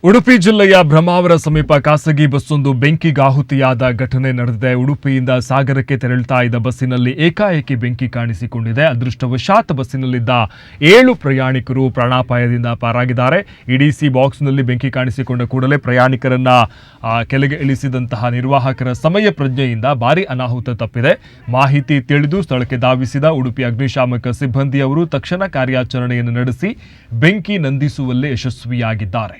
ಉಡುಪಿ ಜಿಲ್ಲೆಯ ಬ್ರಹ್ಮಾವರ ಸಮೀಪ ಖಾಸಗಿ ಬಸ್ಸೊಂದು ಬೆಂಕಿಗಾಹುತಿಯಾದ ಘಟನೆ ನಡೆದಿದೆ. ಉಡುಪಿಯಿಂದ ಸಾಗರಕ್ಕೆ ತೆರಳುತ್ತಾ ಇದ್ದ ಬಸ್ಸಿನಲ್ಲಿ ಏಕಾಏಕಿ ಬೆಂಕಿ ಕಾಣಿಸಿಕೊಂಡಿದೆ. ಅದೃಷ್ಟವಶಾತ್ ಬಸ್ಸಿನಲ್ಲಿದ್ದ 7 ಪ್ರಯಾಣಿಕರು ಪ್ರಾಣಾಪಾಯದಿಂದ ಪಾರಾಗಿದ್ದಾರೆ. ಇಡಿಸಿ ಬಾಕ್ಸ್ನಲ್ಲಿ ಬೆಂಕಿ ಕಾಣಿಸಿಕೊಂಡ ಕೂಡಲೇ ಪ್ರಯಾಣಿಕರನ್ನ ಕೆಳಗೆ ಇಳಿಸಿದಂತಹ ನಿರ್ವಾಹಕರ ಸಮಯ ಪ್ರಜ್ಞೆಯಿಂದ ಭಾರಿ ಅನಾಹುತ ತಪ್ಪಿದೆ. ಮಾಹಿತಿ ತಿಳಿದು ಸ್ಥಳಕ್ಕೆ ಧಾವಿಸಿದ ಉಡುಪಿ ಅಗ್ನಿಶಾಮಕ ಸಿಬ್ಬಂದಿಯವರು ತಕ್ಷಣ ಕಾರ್ಯಾಚರಣೆಯನ್ನು ನಡೆಸಿ ಬೆಂಕಿ ನಂದಿಸುವಲ್ಲಿ ಯಶಸ್ವಿಯಾಗಿದ್ದಾರೆ.